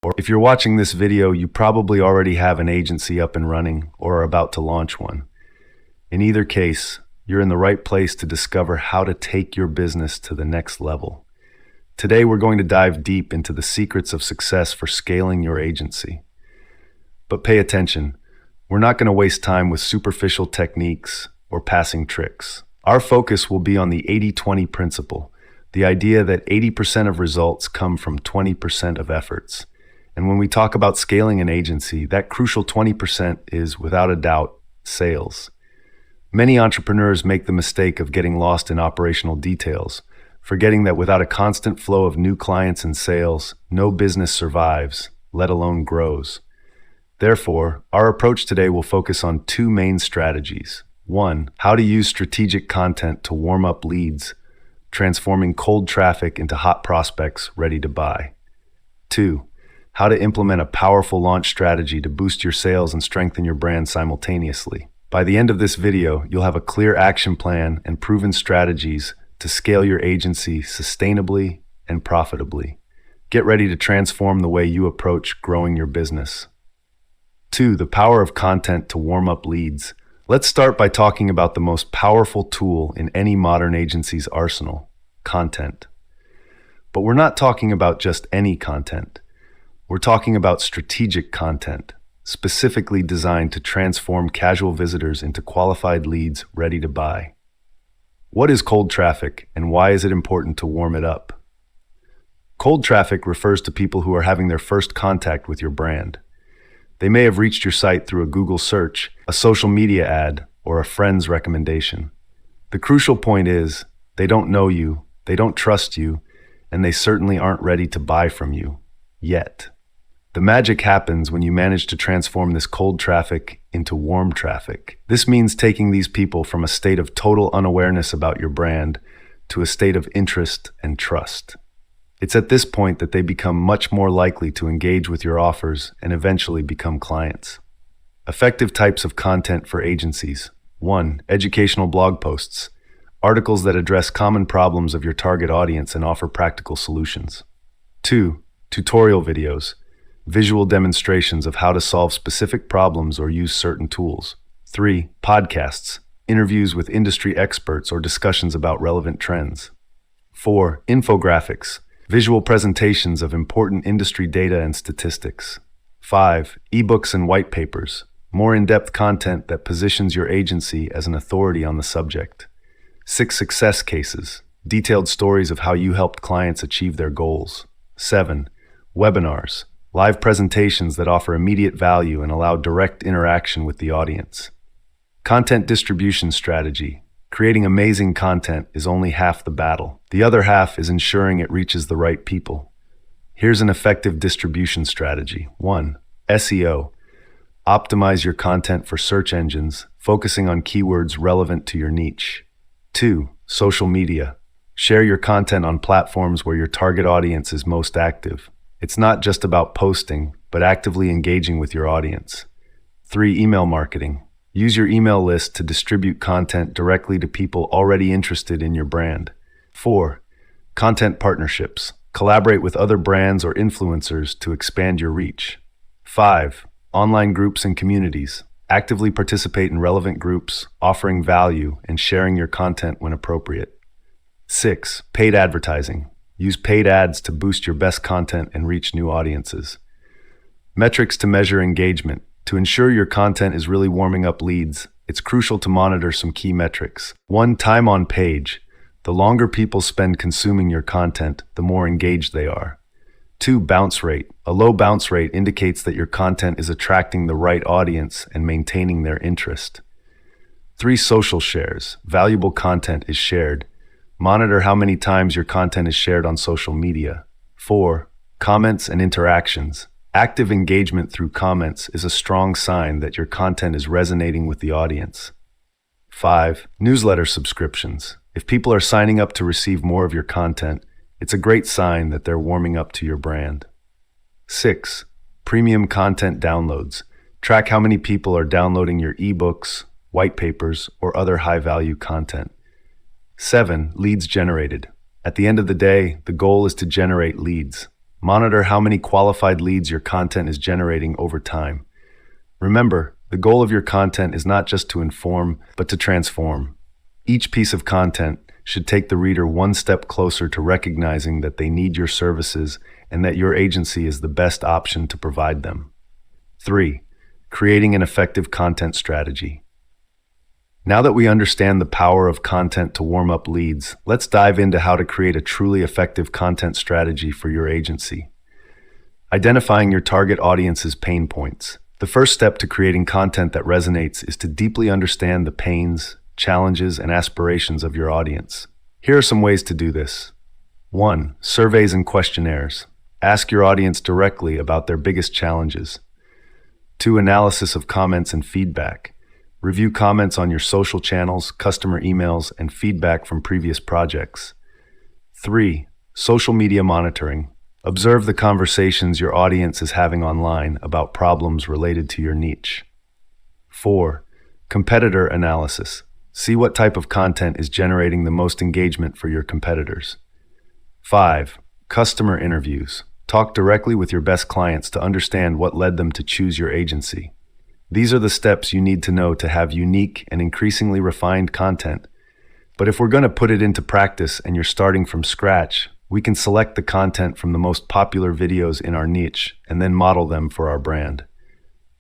Or if you're watching this video, you probably already have an agency up and running or are about to launch one. In either case, you're in the right place to discover how to take your business to the next level. Today, we're going to dive deep into the secrets of success for scaling your agency. But pay attention, we're not going to waste time with superficial techniques or passing tricks. Our focus will be on the 80-20 principle, the idea that 80% of results come from 20% of efforts. And when we talk about scaling an agency, that crucial 20% is, without a doubt, sales. Many entrepreneurs make the mistake of getting lost in operational details, forgetting that without a constant flow of new clients and sales, no business survives, let alone grows. Therefore, our approach today will focus on two main strategies. 1. How to use strategic content to warm up leads, transforming cold traffic into hot prospects ready to buy. 2. How to implement a powerful launch strategy to boost your sales and strengthen your brand simultaneously. By the end of this video, you'll have a clear action plan and proven strategies to scale your agency sustainably and profitably. Get ready to transform the way you approach growing your business. 2. The power of content to warm up leads. Let's start by talking about the most powerful tool in any modern agency's arsenal, content. But we're not talking about just any content. We're talking about strategic content, specifically designed to transform casual visitors into qualified leads ready to buy. What is cold traffic, and why is it important to warm it up? Cold traffic refers to people who are having their first contact with your brand. They may have reached your site through a Google search, a social media ad, or a friend's recommendation. The crucial point is, they don't know you, they don't trust you, and they certainly aren't ready to buy from you, yet. The magic happens when you manage to transform this cold traffic into warm traffic. This means taking these people from a state of total unawareness about your brand to a state of interest and trust. It's at this point that they become much more likely to engage with your offers and eventually become clients. Effective types of content for agencies. 1. Educational blog posts. Articles that address common problems of your target audience and offer practical solutions. 2. Tutorial videos. Visual demonstrations of how to solve specific problems or use certain tools. 3. Podcasts. Interviews with industry experts or discussions about relevant trends. 4. Infographics. Visual presentations of important industry data and statistics. 5. Ebooks and white papers. More in-depth content that positions your agency as an authority on the subject. 6. Success cases. Detailed stories of how you helped clients achieve their goals. 7. Webinars. Live presentations that offer immediate value and allow direct interaction with the audience. Content distribution strategy. Creating amazing content is only half the battle. The other half is ensuring it reaches the right people. Here's an effective distribution strategy. 1. SEO. Optimize your content for search engines, focusing on keywords relevant to your niche. 2. Social media. Share your content on platforms where your target audience is most active. It's not just about posting, but actively engaging with your audience. 3. Email marketing. Use your email list to distribute content directly to people already interested in your brand. 4. Content partnerships. Collaborate with other brands or influencers to expand your reach. 5. Online groups and communities. Actively participate in relevant groups, offering value and sharing your content when appropriate. 6. Paid advertising. Use paid ads to boost your best content and reach new audiences. Metrics to measure engagement. To ensure your content is really warming up leads, it's crucial to monitor some key metrics. 1. Time on page. The longer people spend consuming your content, the more engaged they are. 2. Bounce rate. A low bounce rate indicates that your content is attracting the right audience and maintaining their interest. 3. Social shares. Valuable content is shared. Monitor how many times your content is shared on social media. 4. Comments and interactions. Active engagement through comments is a strong sign that your content is resonating with the audience. 5. Newsletter subscriptions. If people are signing up to receive more of your content, it's a great sign that they're warming up to your brand. 6. Premium content downloads. Track how many people are downloading your ebooks, white papers, or other high-value content. 7. Leads generated. At the end of the day, the goal is to generate leads. Monitor how many qualified leads your content is generating over time. Remember, the goal of your content is not just to inform, but to transform. Each piece of content should take the reader one step closer to recognizing that they need your services and that your agency is the best option to provide them. 3. Creating an effective content strategy. Now that we understand the power of content to warm up leads, let's dive into how to create a truly effective content strategy for your agency. Identifying your target audience's pain points. The first step to creating content that resonates is to deeply understand the pains, challenges, and aspirations of your audience. Here are some ways to do this. 1. Surveys and questionnaires. Ask your audience directly about their biggest challenges. 2. Analysis of comments and feedback. Review comments on your social channels, customer emails, and feedback from previous projects. 3. Social media monitoring. Observe the conversations your audience is having online about problems related to your niche. 4. Competitor analysis. See what type of content is generating the most engagement for your competitors. 5. Customer interviews. Talk directly with your best clients to understand what led them to choose your agency. These are the steps you need to know to have unique and increasingly refined content. But if we're going to put it into practice and you're starting from scratch, we can select the content from the most popular videos in our niche and then model them for our brand.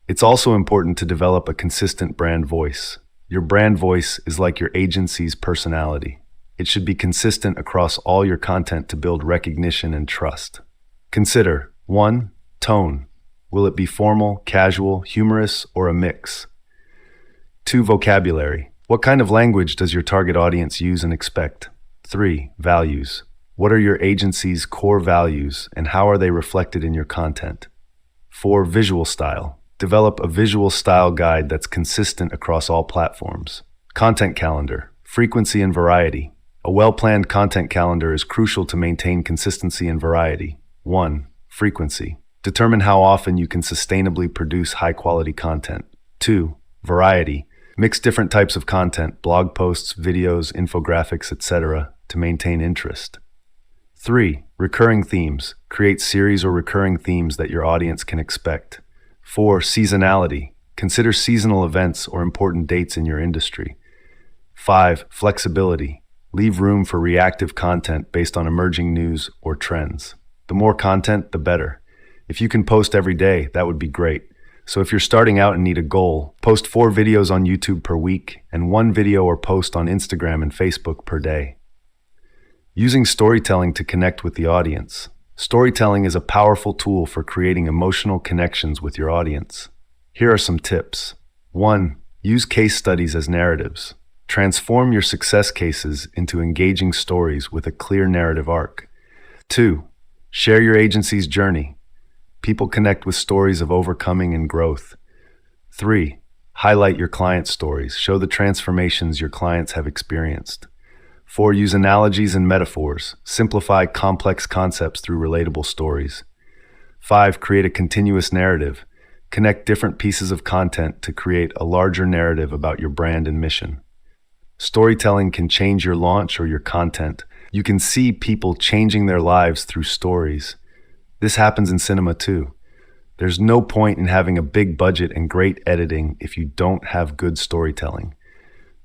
It's also important to develop a consistent brand voice. Your brand voice is like your agency's personality. It should be consistent across all your content to build recognition and trust. Consider 1. Tone. Will it be formal, casual, humorous, or a mix? 2. Vocabulary. What kind of language does your target audience use and expect? 3. Values. What are your agency's core values and how are they reflected in your content? 4. Visual style. Develop a visual style guide that's consistent across all platforms. Content calendar. Frequency and variety. A well-planned content calendar is crucial to maintain consistency and variety. 1. Frequency. Determine how often you can sustainably produce high-quality content. 2. Variety. Mix different types of content, blog posts, videos, infographics, etc., to maintain interest. 3. Recurring themes. Create series or recurring themes that your audience can expect. 4. Seasonality. Consider seasonal events or important dates in your industry. 5. Flexibility. Leave room for reactive content based on emerging news or trends. The more content, the better. If you can post every day, that would be great. So if you're starting out and need a goal, post 4 videos on YouTube per week and 1 video or post on Instagram and Facebook per day. Using storytelling to connect with the audience. Storytelling is a powerful tool for creating emotional connections with your audience. Here are some tips. 1. Use case studies as narratives. Transform your success cases into engaging stories with a clear narrative arc. 2. Share your agency's journey. People connect with stories of overcoming and growth. 3. Highlight your client stories. Show the transformations your clients have experienced. 4. Use analogies and metaphors. Simplify complex concepts through relatable stories. 5. Create a continuous narrative. Connect different pieces of content to create a larger narrative about your brand and mission. Storytelling can change your launch or your content. You can see people changing their lives through stories. This happens in cinema too. There's no point in having a big budget and great editing if you don't have good storytelling.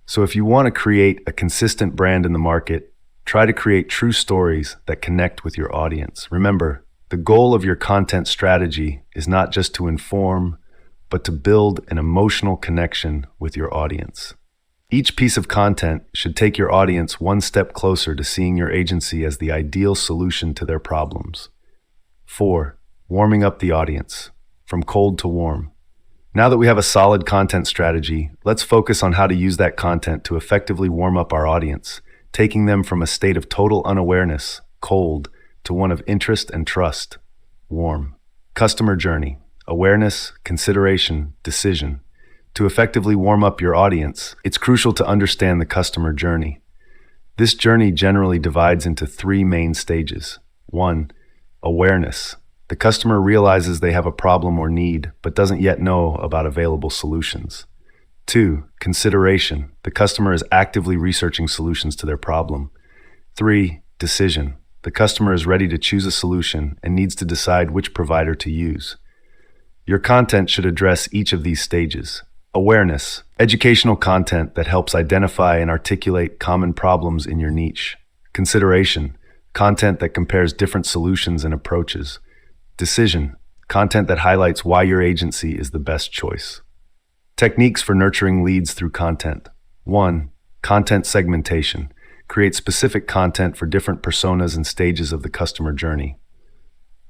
So if you want to create a consistent brand in the market, try to create true stories that connect with your audience. Remember, the goal of your content strategy is not just to inform, but to build an emotional connection with your audience. Each piece of content should take your audience one step closer to seeing your agency as the ideal solution to their problems. 4. Warming up the audience, from cold to warm. Now that we have a solid content strategy, let's focus on how to use that content to effectively warm up our audience, taking them from a state of total unawareness, cold, to one of interest and trust, warm. Customer journey, awareness, consideration, decision. To effectively warm up your audience, it's crucial to understand the customer journey. This journey generally divides into 3 main stages. 1. Awareness. The customer realizes they have a problem or need, but doesn't yet know about available solutions. 2. Consideration. The customer is actively researching solutions to their problem. 3. Decision. The the customer is ready to choose a solution and needs to decide which provider to use. Your content should address each of these stages. Awareness, educational content that helps identify and articulate common problems in your niche. Consideration, content that compares different solutions and approaches. Decision, content that highlights why your agency is the best choice. Techniques for nurturing leads through content. 1. Content segmentation. Create specific content for different personas and stages of the customer journey.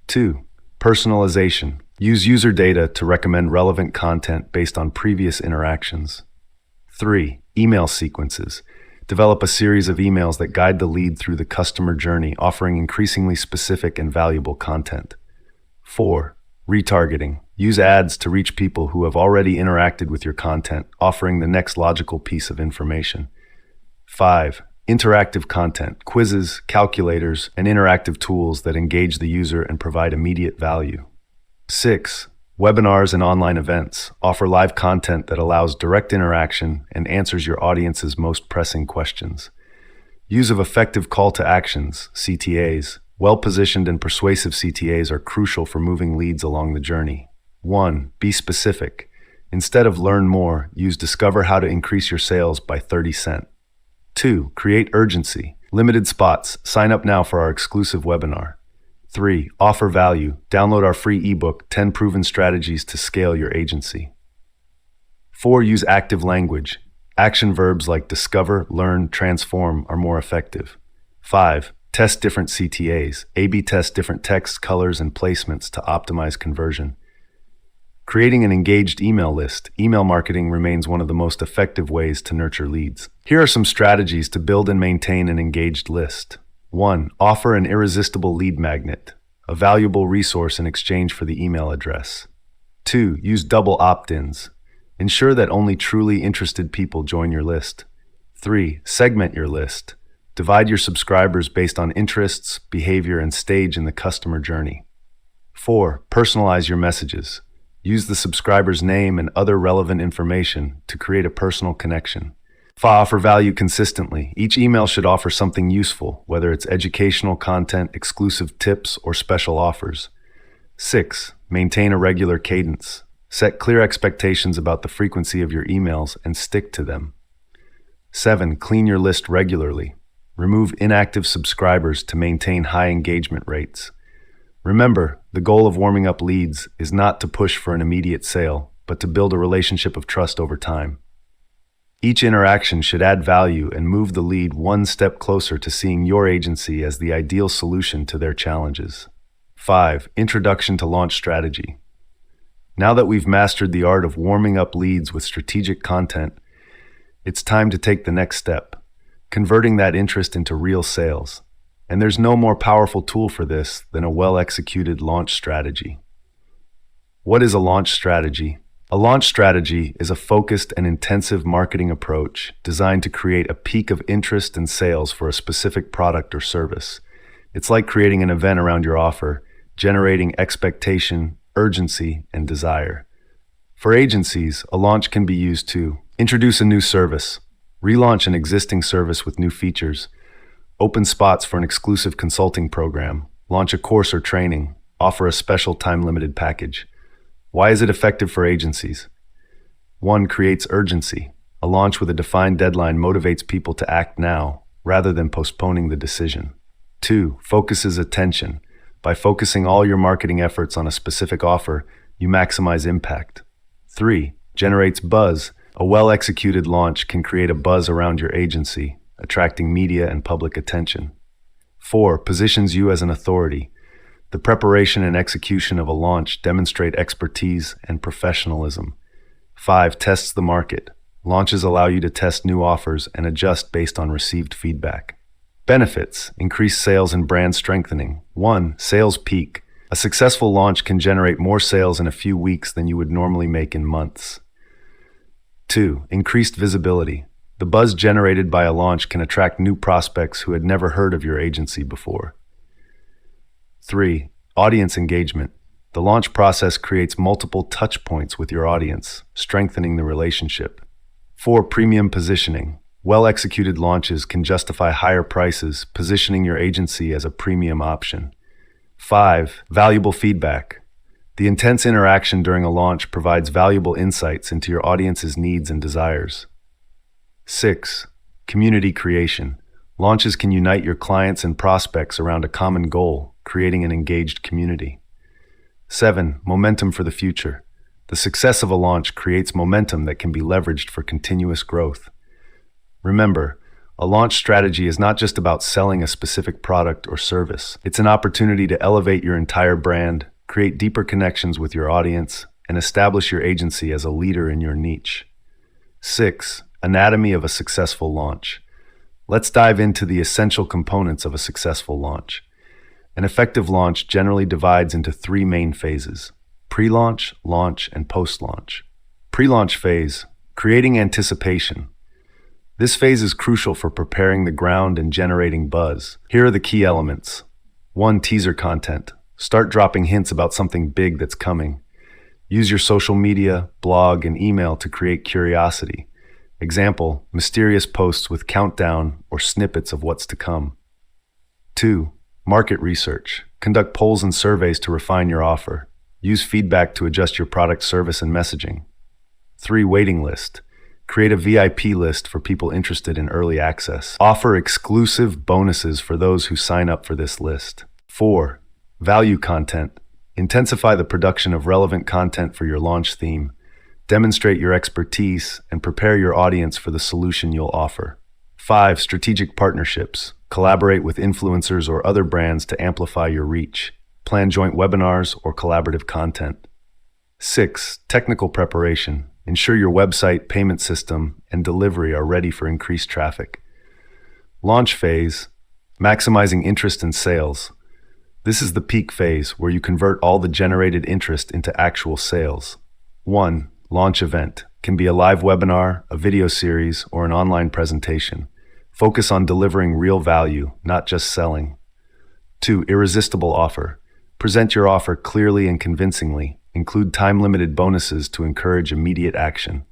2. Personalization. Use user data to recommend relevant content based on previous interactions. 3. Email sequences. Develop a series of emails that guide the lead through the customer journey, offering increasingly specific and valuable content. 4. Retargeting. Use ads to reach people who have already interacted with your content, offering the next logical piece of information. 5. Interactive content. Quizzes, calculators, and interactive tools that engage the user and provide immediate value. 6. Webinars and online events. Offer live content that allows direct interaction and answers your audience's most pressing questions. Use of effective call to actions, CTAs. Well-positioned and persuasive CTAs are crucial for moving leads along the journey. 1. Be specific. Instead of learn more, use discover how to increase your sales by 30 cents. 2. Create urgency. Limited spots. Sign up now for our exclusive webinar. 3. Offer value. Download our free ebook, 10 Proven Strategies to Scale Your Agency. 4. Use active language. Action verbs like discover, learn, transform are more effective. 5. Test different CTAs. A/B test different text, colors, and placements to optimize conversion. Creating an engaged email list. Email marketing remains one of the most effective ways to nurture leads. Here are some strategies to build and maintain an engaged list. 1. Offer an irresistible lead magnet, a valuable resource in exchange for the email address. 2. Use double opt-ins. Ensure that only truly interested people join your list. 3. Segment your list. Divide your subscribers based on interests, behavior, and stage in the customer journey. 4. Personalize your messages. Use the subscriber's name and other relevant information to create a personal connection. 5. Offer value consistently. Each email should offer something useful, whether it's educational content, exclusive tips, or special offers. 6. Maintain a regular cadence. Set clear expectations about the frequency of your emails and stick to them. 7. Clean your list regularly. Remove inactive subscribers to maintain high engagement rates. Remember, the goal of warming up leads is not to push for an immediate sale, but to build a relationship of trust over time. Each interaction should add value and move the lead one step closer to seeing your agency as the ideal solution to their challenges. 5. Introduction to launch strategy. Now that we've mastered the art of warming up leads with strategic content, it's time to take the next step, converting that interest into real sales. And there's no more powerful tool for this than a well-executed launch strategy. What is a launch strategy? A launch strategy is a focused and intensive marketing approach designed to create a peak of interest and sales for a specific product or service. It's like creating an event around your offer, generating expectation, urgency, and desire. For agencies, a launch can be used to introduce a new service, relaunch an existing service with new features, open spots for an exclusive consulting program, launch a course or training, offer a special time-limited package. Why is it effective for agencies? 1. Creates urgency. A launch with a defined deadline motivates people to act now, rather than postponing the decision. 2. Focuses attention. By focusing all your marketing efforts on a specific offer, you maximize impact. 3. Generates buzz. A well-executed launch can create a buzz around your agency, attracting media and public attention. 4. Positions you as an authority. The preparation and execution of a launch demonstrate expertise and professionalism. 5. Tests the market. Launches allow you to test new offers and adjust based on received feedback. Benefits: increased sales and brand strengthening. 1. Sales peak. A successful launch can generate more sales in a few weeks than you would normally make in months. 2. Increased visibility. The buzz generated by a launch can attract new prospects who had never heard of your agency before. 3. Audience engagement. The launch process creates multiple touch points with your audience, strengthening the relationship. 4. Premium positioning. Well-executed launches can justify higher prices, positioning your agency as a premium option. 5. Valuable feedback. The intense interaction during a launch provides valuable insights into your audience's needs and desires. 6. Community creation. Launches can unite your clients and prospects around a common goal, creating an engaged community. 7. Momentum for the future. The success of a launch creates momentum that can be leveraged for continuous growth. Remember, a launch strategy is not just about selling a specific product or service. It's an opportunity to elevate your entire brand, create deeper connections with your audience, and establish your agency as a leader in your niche. 6. Anatomy of a successful launch. Let's dive into the essential components of a successful launch. An effective launch generally divides into 3 main phases: pre-launch, launch, and post-launch. Pre-launch phase, creating anticipation. This phase is crucial for preparing the ground and generating buzz. Here are the key elements. 1. Teaser content. Start dropping hints about something big that's coming. Use your social media, blog, and email to create curiosity. Example, mysterious posts with countdown or snippets of what's to come. 2. Market research. Conduct polls and surveys to refine your offer. Use feedback to adjust your product, service, and messaging. 3. Waiting list. Create a VIP list for people interested in early access. Offer exclusive bonuses for those who sign up for this list. 4. Value content. Intensify the production of relevant content for your launch theme. Demonstrate your expertise and prepare your audience for the solution you'll offer. 5. Strategic partnerships. Collaborate with influencers or other brands to amplify your reach. Plan joint webinars or collaborative content. 6. Technical preparation. Ensure your website, payment system, and delivery are ready for increased traffic. Launch phase. Maximizing interest and sales. This is the peak phase where you convert all the generated interest into actual sales. 1. Launch event. Can be a live webinar, a video series, or an online presentation. Focus on delivering real value, not just selling. 2. Irresistible offer. Present your offer clearly and convincingly. Include time-limited bonuses to encourage immediate action.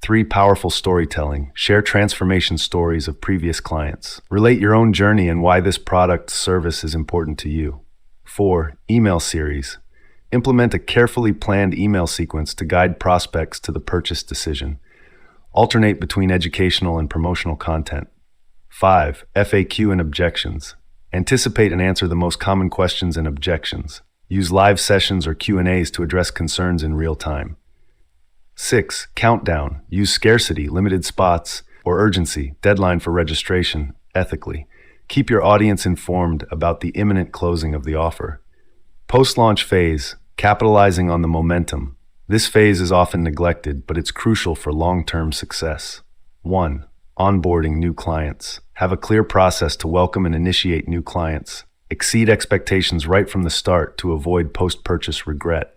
3. Powerful storytelling. Share transformation stories of previous clients. Relate your own journey and why this product service is important to you. 4. Email series. Implement a carefully planned email sequence to guide prospects to the purchase decision. Alternate between educational and promotional content. 5. FAQ and objections. Anticipate and answer the most common questions and objections. Use live sessions or Q&As to address concerns in real time. 6. Countdown. Use scarcity, limited spots, or urgency, deadline for registration, ethically. Keep your audience informed about the imminent closing of the offer. Post-launch phase. Capitalizing on the momentum. This phase is often neglected, but it's crucial for long-term success. 1. Onboarding new clients. Have a clear process to welcome and initiate new clients. Exceed expectations right from the start to avoid post-purchase regret.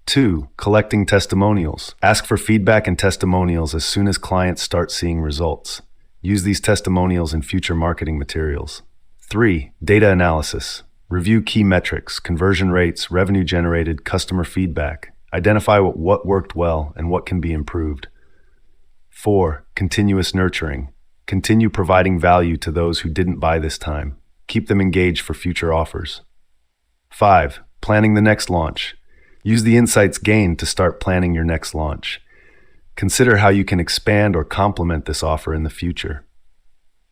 2. Collecting testimonials. Ask for feedback and testimonials as soon as clients start seeing results. Use these testimonials in future marketing materials. 3. Data analysis. Review key metrics, conversion rates, revenue generated, customer feedback. Identify what worked well and what can be improved. 4. Continuous nurturing. Continue providing value to those who didn't buy this time. Keep them engaged for future offers. 5. Planning the next launch. Use the insights gained to start planning your next launch. Consider how you can expand or complement this offer in the future.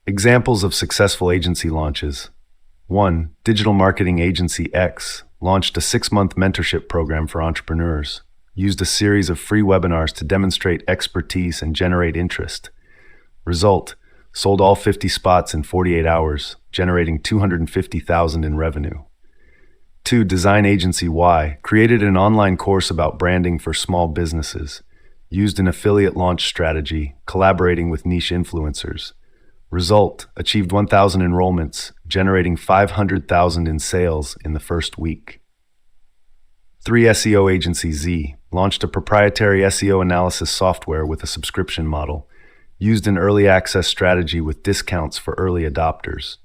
Examples of successful agency launches. 1. Digital marketing agency X launched a 6-month mentorship program for entrepreneurs. Used a series of free webinars to demonstrate expertise and generate interest. Result: sold all 50 spots in 48 hours, generating $250,000 in revenue. 2. Design agency Y created an online course about branding for small businesses. Used an affiliate launch strategy, collaborating with niche influencers. Result: achieved 1,000 enrollments, generating $500,000 in sales in the first week. 3. SEO agency Z launched a proprietary SEO analysis software with a subscription model. Used an early access strategy with discounts for early adopters.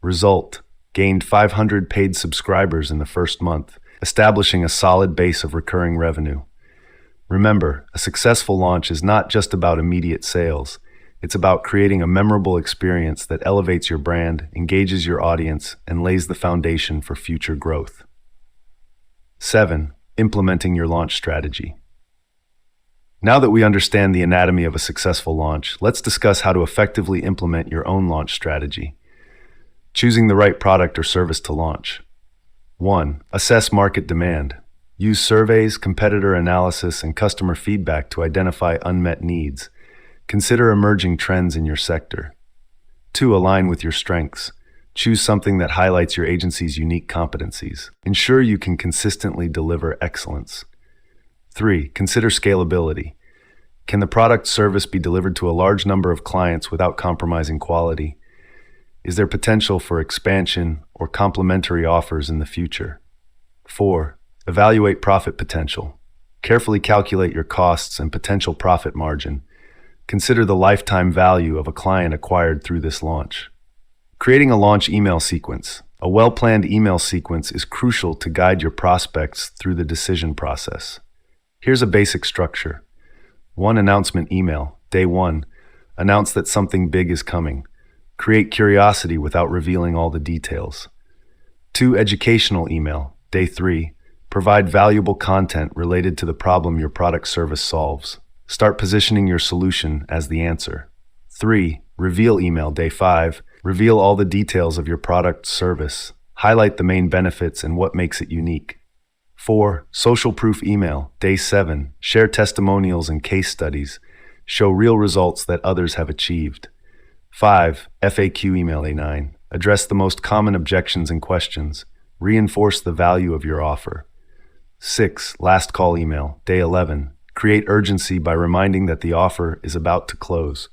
Result: gained 500 paid subscribers in the first month, establishing a solid base of recurring revenue. Remember, a successful launch is not just about immediate sales. It's about creating a memorable experience that elevates your brand, engages your audience, and lays the foundation for future growth. 7. Implementing your launch strategy. Now that we understand the anatomy of a successful launch, let's discuss how to effectively implement your own launch strategy. Choosing the right product or service to launch. 1. Assess market demand. Use surveys, competitor analysis, and customer feedback to identify unmet needs. Consider emerging trends in your sector. 2. Align with your strengths. Choose something that highlights your agency's unique competencies. Ensure you can consistently deliver excellence. 3. Consider scalability. Can the product service be delivered to a large number of clients without compromising quality? Is there potential for expansion or complementary offers in the future? 4. Evaluate profit potential. Carefully calculate your costs and potential profit margin. Consider the lifetime value of a client acquired through this launch. Creating a launch email sequence. A well-planned email sequence is crucial to guide your prospects through the decision process. Here's a basic structure. 1. Announcement email. Day 1. Announce that something big is coming. Create curiosity without revealing all the details. 2. Educational email. Day 3. Provide valuable content related to the problem your product service solves. Start positioning your solution as the answer. 3. Reveal email. Day 5. Reveal all the details of your product service. Highlight the main benefits and what makes it unique. 4. Social proof email. Day 7. Share testimonials and case studies. Show real results that others have achieved. 5. FAQ email. Day 9. Address the most common objections and questions. Reinforce the value of your offer. 6. Last call email. Day 11. Create urgency by reminding that the offer is about to close.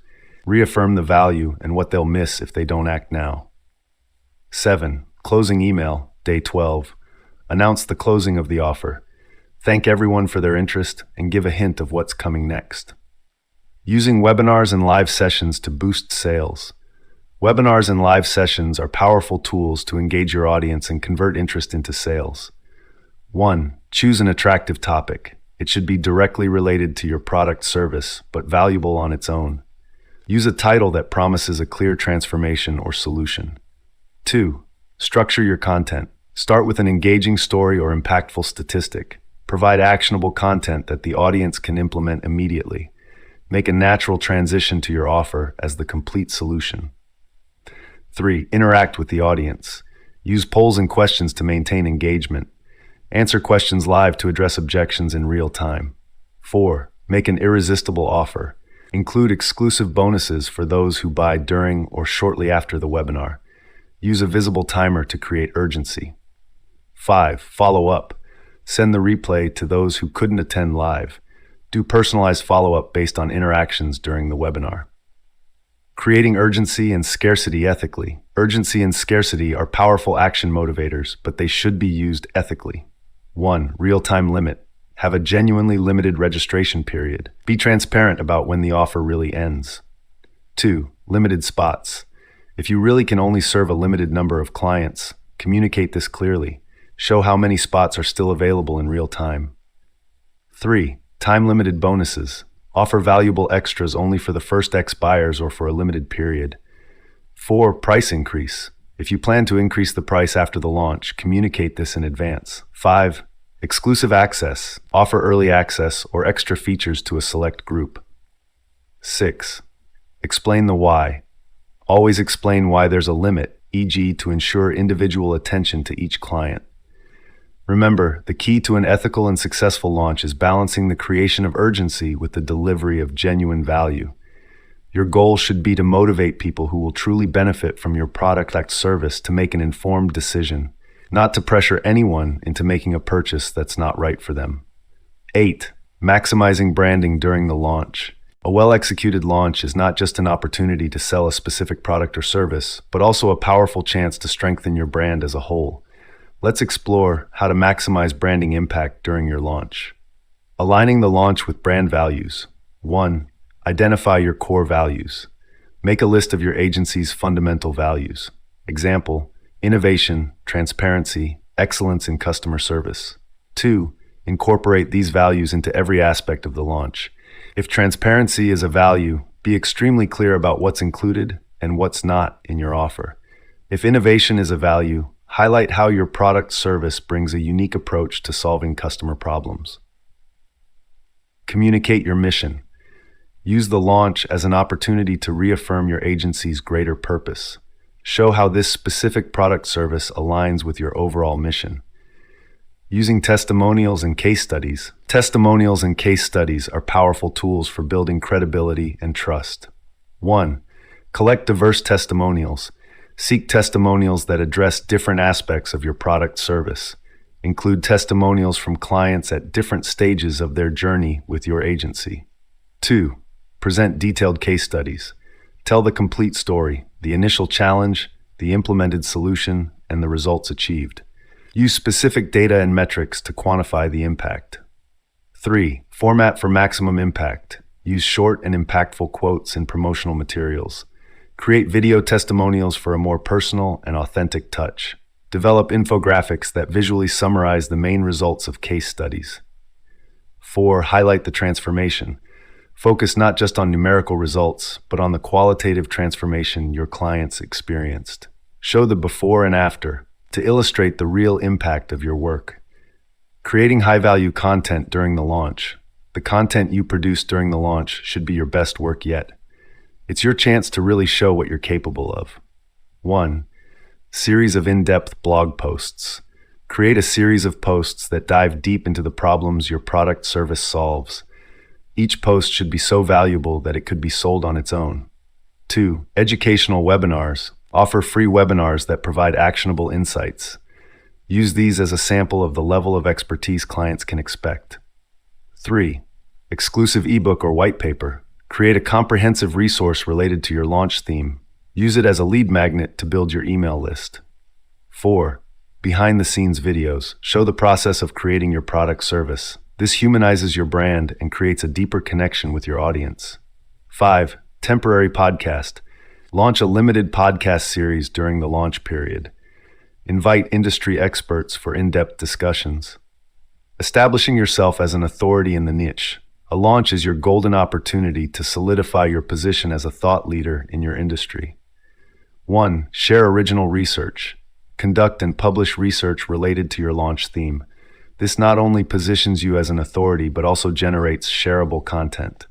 Reaffirm the value and what they'll miss if they don't act now. 7. Closing email. Day 12. Announce the closing of the offer. Thank everyone for their interest and give a hint of what's coming next. Using webinars and live sessions to boost sales. Webinars and live sessions are powerful tools to engage your audience and convert interest into sales. 1. Choose an attractive topic. It should be directly related to your product service, but valuable on its own. Use a title that promises a clear transformation or solution. 2. Structure your content. Start with an engaging story or impactful statistic. Provide actionable content that the audience can implement immediately. Make a natural transition to your offer as the complete solution. 3. Interact with the audience. Use polls and questions to maintain engagement. Answer questions live to address objections in real time. 4. Make an irresistible offer. Include exclusive bonuses for those who buy during or shortly after the webinar. Use a visible timer to create urgency. 5. Follow up. Send the replay to those who couldn't attend live. Do personalized follow-up based on interactions during the webinar. Creating urgency and scarcity ethically. Urgency and scarcity are powerful action motivators, but they should be used ethically. 1. Real-time limit. Have a genuinely limited registration period. Be transparent about when the offer really ends. 2. Limited spots. If you really can only serve a limited number of clients, communicate this clearly. Show how many spots are still available in real time. 3. Time-limited bonuses. Offer valuable extras only for the first X buyers or for a limited period. 4. Price increase. If you plan to increase the price after the launch, communicate this in advance. 5. Exclusive access. Offer early access or extra features to a select group. 6. Explain the why. Always explain why there's a limit, e.g., to ensure individual attention to each client. Remember, the key to an ethical and successful launch is balancing the creation of urgency with the delivery of genuine value. Your goal should be to motivate people who will truly benefit from your product or service to make an informed decision, not to pressure anyone into making a purchase that's not right for them. 8. Maximizing branding during the launch. A well-executed launch is not just an opportunity to sell a specific product or service, but also a powerful chance to strengthen your brand as a whole. Let's explore how to maximize branding impact during your launch. Aligning the launch with brand values. 1. Identify your core values. Make a list of your agency's fundamental values. Example, innovation, transparency, excellence in customer service. 2. Incorporate these values into every aspect of the launch. If transparency is a value, Be extremely clear about what's included and what's not in your offer. If innovation is a value, highlight how your product service brings a unique approach to solving customer problems. Communicate your mission. Use the launch as an opportunity to reaffirm your agency's greater purpose. Show how this specific product service aligns with your overall mission. Using testimonials and case studies. Testimonials and case studies are powerful tools for building credibility and trust. 1. Collect diverse testimonials. Seek testimonials that address different aspects of your product service. Include testimonials from clients at different stages of their journey with your agency. 2. Present detailed case studies. Tell the complete story, the initial challenge, the implemented solution, and the results achieved. Use specific data and metrics to quantify the impact. 3. Format for maximum impact. Use short and impactful quotes in promotional materials. Create video testimonials for a more personal and authentic touch. Develop infographics that visually summarize the main results of case studies. 4. Highlight the transformation. Focus not just on numerical results, but on the qualitative transformation your clients experienced. Show the before and after to illustrate the real impact of your work. Creating high-value content during the launch. The content you produce during the launch should be your best work yet. It's your chance to really show what you're capable of. 1. Series of in-depth blog posts. Create a series of posts that dive deep into the problems your product service solves. Each post should be so valuable that it could be sold on its own. 2. Educational webinars. Offer free webinars that provide actionable insights. Use these as a sample of the level of expertise clients can expect. 3. Exclusive ebook or white paper. Create a comprehensive resource related to your launch theme. Use it as a lead magnet to build your email list. 4. Behind-the-scenes videos. Show the process of creating your product service. This humanizes your brand and creates a deeper connection with your audience. 5. Temporary podcast. Launch a limited podcast series during the launch period. Invite industry experts for in-depth discussions. Establishing yourself as an authority in the niche. A launch is your golden opportunity to solidify your position as a thought leader in your industry. 1. Share original research. Conduct and publish research related to your launch theme. This not only positions you as an authority, but also generates shareable content.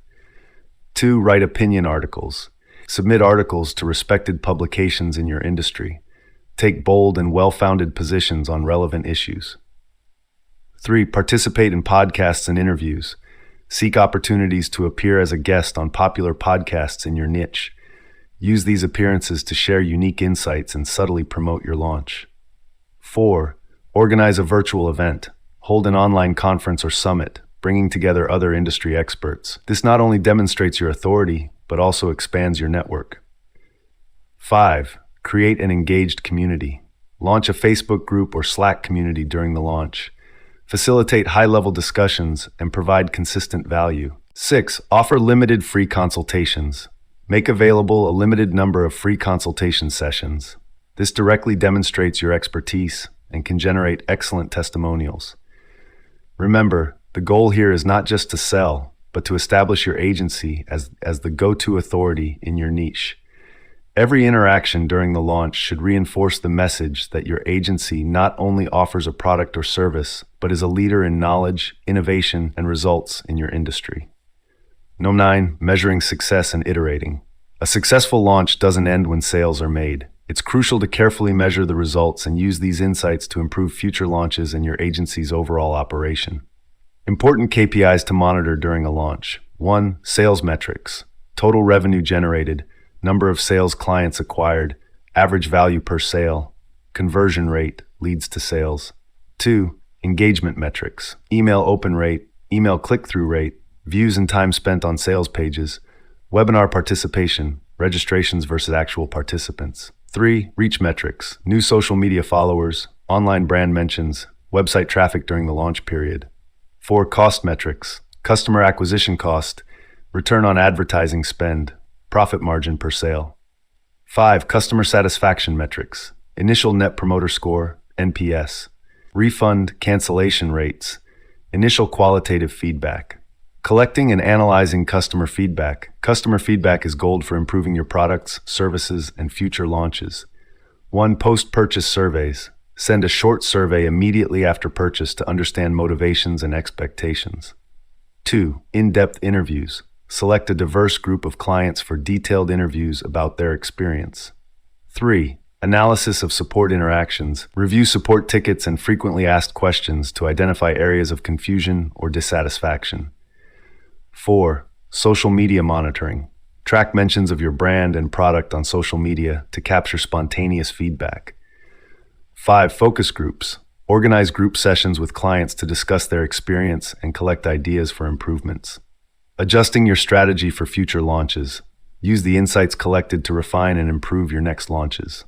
2. Write opinion articles. Submit articles to respected publications in your industry. Take bold and well-founded positions on relevant issues. 3. Participate in podcasts and interviews. Seek opportunities to appear as a guest on popular podcasts in your niche. Use these appearances to share unique insights and subtly promote your launch. 4. Organize a virtual event. Hold an online conference or summit, bringing together other industry experts. This not only demonstrates your authority, but also expands your network. 5. Create an engaged community. Launch a Facebook group or Slack community during the launch. Facilitate high-level discussions and provide consistent value. 6. Offer limited free consultations. Make available a limited number of free consultation sessions. This directly demonstrates your expertise and can generate excellent testimonials. Remember, the goal here is not just to sell, but to establish your agency as the go-to authority in your niche. Every interaction during the launch should reinforce the message that your agency not only offers a product or service, but is a leader in knowledge, innovation, and results in your industry. 9. Measuring success and iterating. A successful launch doesn't end when sales are made. It's crucial to carefully measure the results and use these insights to improve future launches and your agency's overall operation. Important KPIs to monitor during a launch. 1. Sales metrics. Total revenue generated, number of sales clients acquired, average value per sale, conversion rate, leads to sales. 2. Engagement metrics. Email open rate, email click-through rate, views and time spent on sales pages, webinar participation, registrations versus actual participants. 3. Reach metrics. New social media followers, online brand mentions, website traffic during the launch period. 4. Cost metrics. Customer acquisition cost, return on advertising spend, profit margin per sale. 5. Customer satisfaction metrics. Initial net promoter score, NPS. Refund cancellation rates. Initial qualitative feedback. Collecting and analyzing customer feedback. Customer feedback is gold for improving your products, services, and future launches. 1. Post-purchase surveys. Send a short survey immediately after purchase to understand motivations and expectations. 2. In-depth interviews. Select a diverse group of clients for detailed interviews about their experience. 3. Analysis of support interactions. Review support tickets and frequently asked questions to identify areas of confusion or dissatisfaction. 4. Social media monitoring. Track mentions of your brand and product on social media to capture spontaneous feedback. 5. Focus groups. Organize group sessions with clients to discuss their experience and collect ideas for improvements. Adjusting your strategy for future launches. Use the insights collected to refine and improve your next launches.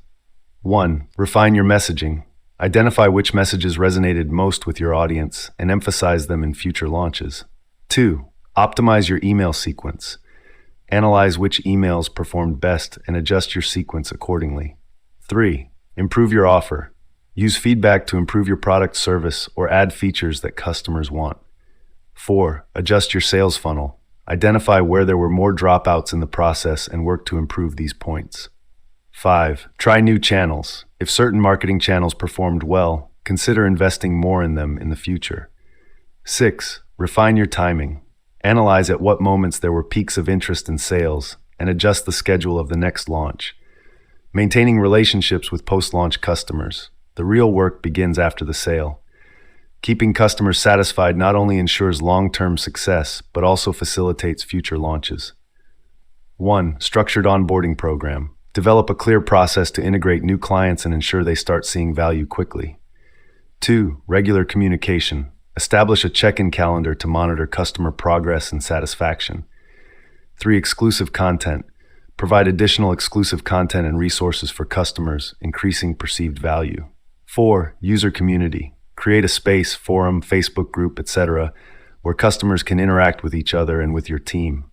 1. Refine your messaging. Identify which messages resonated most with your audience and emphasize them in future launches. 2. Optimize your email sequence. Analyze which emails performed best and adjust your sequence accordingly. 3. Improve your offer. Use feedback to improve your product, service, or add features that customers want. 4. Adjust your sales funnel. Identify where there were more dropouts in the process and work to improve these points. 5. Try new channels. If certain marketing channels performed well, consider investing more in them in the future. 6. Refine your timing. Analyze at what moments there were peaks of interest in sales and adjust the schedule of the next launch. Maintaining relationships with post-launch customers. The real work begins after the sale. Keeping customers satisfied not only ensures long-term success, but also facilitates future launches. 1. Structured onboarding program. Develop a clear process to integrate new clients and ensure they start seeing value quickly. 2. Regular communication. Establish a check-in calendar to monitor customer progress and satisfaction. 3. Exclusive content. Provide additional exclusive content and resources for customers, increasing perceived value. 4. User community. Create a space, forum, Facebook group, etc., where customers can interact with each other and with your team.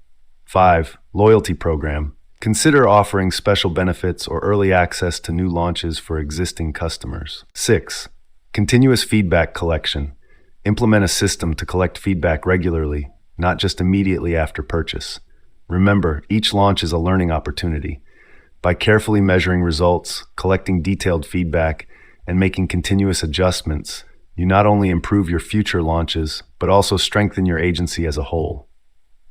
5. Loyalty program. Consider offering special benefits or early access to new launches for existing customers. 6. Continuous feedback collection. Implement a system to collect feedback regularly, not just immediately after purchase. Remember, each launch is a learning opportunity. By carefully measuring results, collecting detailed feedback, and making continuous adjustments, you not only improve your future launches, but also strengthen your agency as a whole.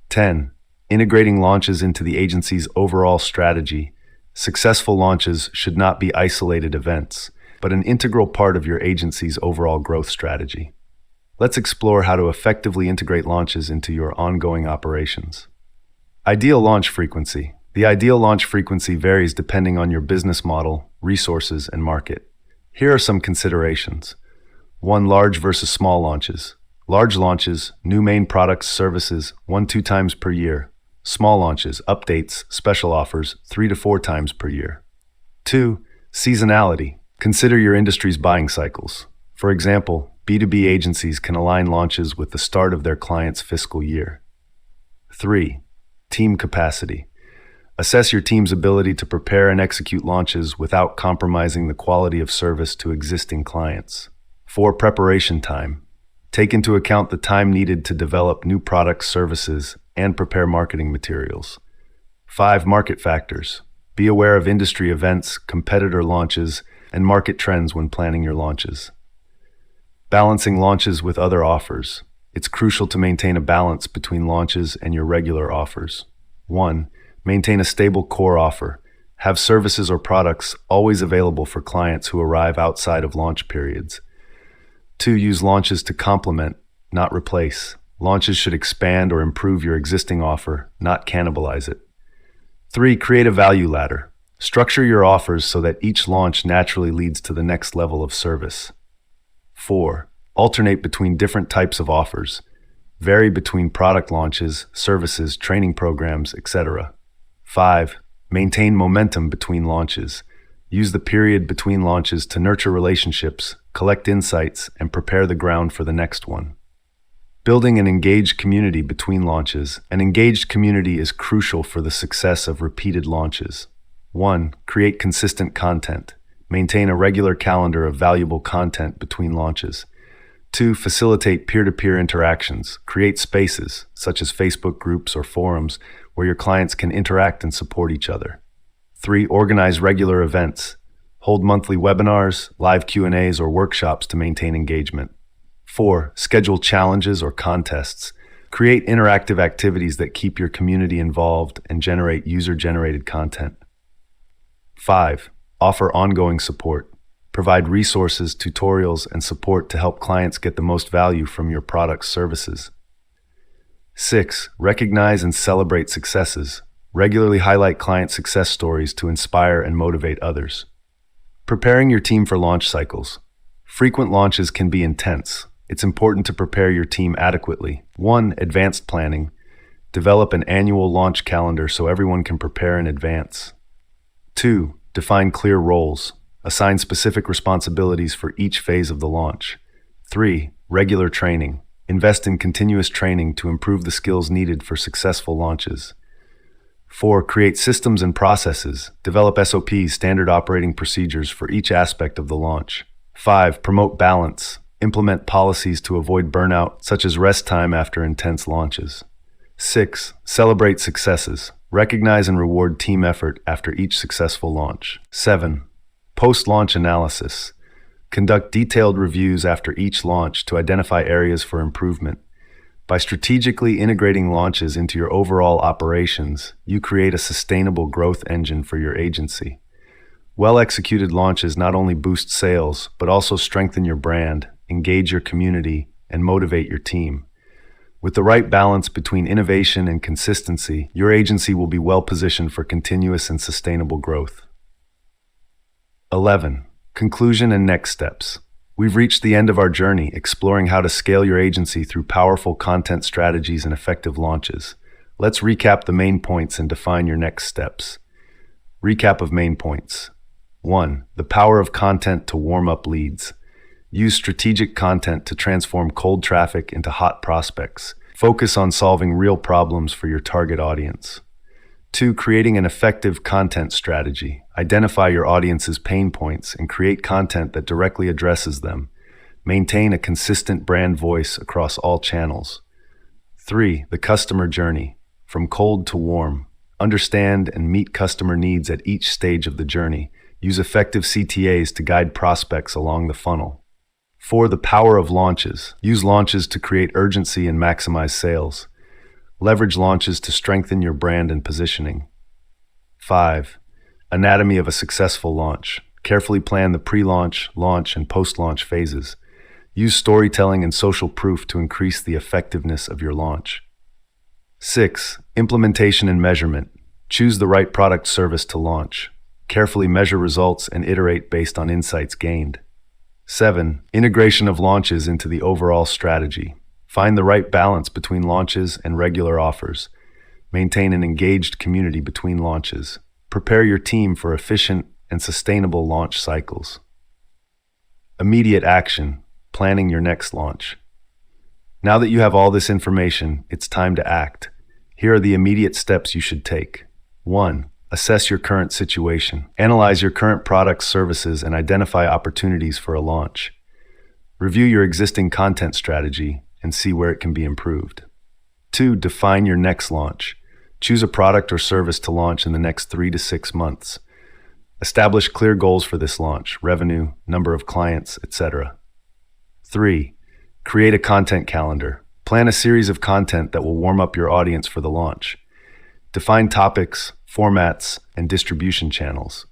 10. Integrating launches into the agency's overall strategy. Successful launches should not be isolated events, but an integral part of your agency's overall growth strategy. Let's explore how to effectively integrate launches into your ongoing operations. Ideal launch frequency. The ideal launch frequency varies depending on your business model, resources, and market. Here are some considerations. 1. Large versus small launches. Large launches, new main products, services, 1-2 times per year. Small launches, updates, special offers, 3 to 4 times per year. 2. Seasonality. Consider your industry's buying cycles. For example, B2B agencies can align launches with the start of their client's fiscal year. 3. Team capacity. Assess your team's ability to prepare and execute launches without compromising the quality of service to existing clients. 4. Preparation time. Take into account the time needed to develop new products, services, and prepare marketing materials. 5. Market factors. Be aware of industry events, competitor launches, and market trends when planning your launches. Balancing launches with other offers. It's crucial to maintain a balance between launches and your regular offers. 1. Maintain a stable core offer. Have services or products always available for clients who arrive outside of launch periods. 2. Use launches to complement, not replace. Launches should expand or improve your existing offer, not cannibalize it. 3. Create a value ladder. Structure your offers so that each launch naturally leads to the next level of service. 4. Alternate between different types of offers. Vary between product launches, services, training programs, etc. 5. Maintain momentum between launches. Use the period between launches to nurture relationships, collect insights, and prepare the ground for the next one. Building an engaged community between launches. An engaged community is crucial for the success of repeated launches. 1. Create consistent content. Maintain a regular calendar of valuable content between launches. 2. Facilitate peer-to-peer interactions. Create spaces, such as Facebook groups or forums, where your clients can interact and support each other. 3. Organize regular events. Hold monthly webinars, live Q&As, or workshops to maintain engagement. 4. Schedule challenges or contests. Create interactive activities that keep your community involved and generate user-generated content. 5. Offer ongoing support. Provide resources, tutorials, and support to help clients get the most value from your products' services. 6. Recognize and celebrate successes. Regularly highlight client success stories to inspire and motivate others. Preparing your team for launch cycles. Frequent launches can be intense. It's important to prepare your team adequately. 1. Advanced planning. Develop an annual launch calendar so everyone can prepare in advance. 2. Define clear roles. Assign specific responsibilities for each phase of the launch. 3. Regular training. Invest in continuous training to improve the skills needed for successful launches. 4. Create systems and processes. Develop SOPs, standard operating procedures, for each aspect of the launch. 5. Promote balance. Implement policies to avoid burnout, such as rest time after intense launches. 6. Celebrate successes. Recognize and reward team effort after each successful launch. 7. Post-launch analysis. Conduct detailed reviews after each launch to identify areas for improvement. By strategically integrating launches into your overall operations, you create a sustainable growth engine for your agency. Well-executed launches not only boost sales, but also strengthen your brand, engage your community, and motivate your team. With the right balance between innovation and consistency, your agency will be well-positioned for continuous and sustainable growth. 11. Conclusion and next steps. We've reached the end of our journey exploring how to scale your agency through powerful content strategies and effective launches. Let's recap the main points and define your next steps. Recap of main points. 1. The power of content to warm up leads. Use strategic content to transform cold traffic into hot prospects. Focus on solving real problems for your target audience. 2. Creating an effective content strategy. Identify your audience's pain points and create content that directly addresses them. Maintain a consistent brand voice across all channels. 3. The customer journey. From cold to warm. Understand and meet customer needs at each stage of the journey. Use effective CTAs to guide prospects along the funnel. 4. The power of launches. Use launches to create urgency and maximize sales. Leverage launches to strengthen your brand and positioning. 5. Anatomy of a successful launch. Carefully plan the pre-launch, launch, and post-launch phases. Use storytelling and social proof to increase the effectiveness of your launch. 6. Implementation and measurement. Choose the right product service to launch. Carefully measure results and iterate based on insights gained. 7. Integration of launches into the overall strategy. Find the right balance between launches and regular offers. Maintain an engaged community between launches. Prepare your team for efficient and sustainable launch cycles. Immediate action. Planning your next launch. Now that you have all this information, it's time to act. Here are the immediate steps you should take. 1. Assess your current situation. Analyze your current products, services, and identify opportunities for a launch. Review your existing content strategy and see where it can be improved. 2. Define your next launch. Choose a product or service to launch in the next 3 to 6 months. Establish clear goals for this launch: revenue, number of clients, etc. 3. Create a content calendar. Plan a series of content that will warm up your audience for the launch. Define topics, formats, and distribution channels.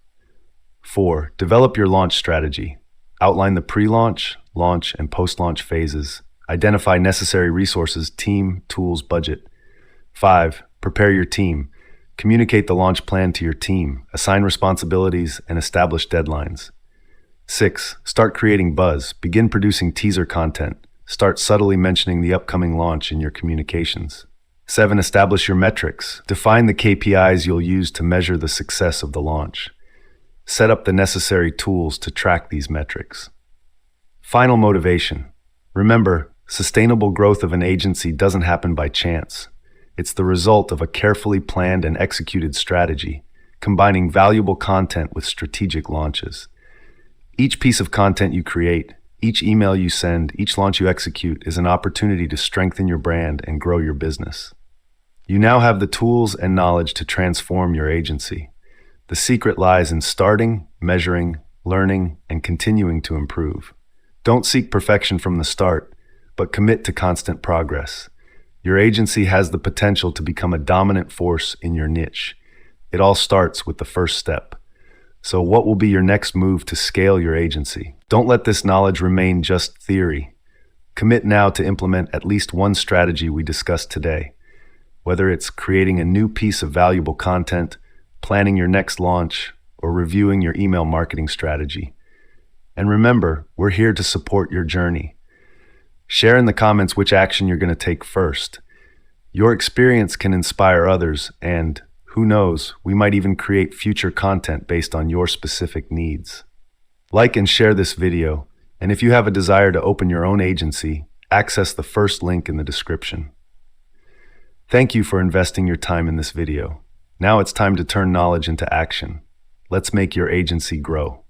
4. Develop your launch strategy. Outline the pre-launch, launch, and post-launch phases. Identify necessary resources, team, tools, budget. 5. Prepare your team. Communicate the launch plan to your team. Assign responsibilities and establish deadlines. 6. Start creating buzz. Begin producing teaser content. Start subtly mentioning the upcoming launch in your communications. 7. Establish your metrics. Define the KPIs you'll use to measure the success of the launch. Set up the necessary tools to track these metrics. Final motivation. Remember, sustainable growth of an agency doesn't happen by chance. It's the result of a carefully planned and executed strategy, combining valuable content with strategic launches. Each piece of content you create, Each email you send, each launch you execute is an opportunity to strengthen your brand and grow your business. You now have the tools and knowledge to transform your agency. The secret lies in starting, measuring, learning, and continuing to improve. Don't seek perfection from the start, but commit to constant progress. Your agency has the potential to become a dominant force in your niche. It all starts with the first step. So what will be your next move to scale your agency? Don't let this knowledge remain just theory. Commit now to implement at least one strategy we discussed today. Whether it's creating a new piece of valuable content, planning your next launch, or reviewing your email marketing strategy. And remember, we're here to support your journey. Share in the comments which action you're going to take first. Your experience can inspire others, and who knows, we might even create future content based on your specific needs. Like and share this video, and if you have a desire to open your own agency, access the first link in the description. Thank you for investing your time in this video. Now it's time to turn knowledge into action. Let's make your agency grow.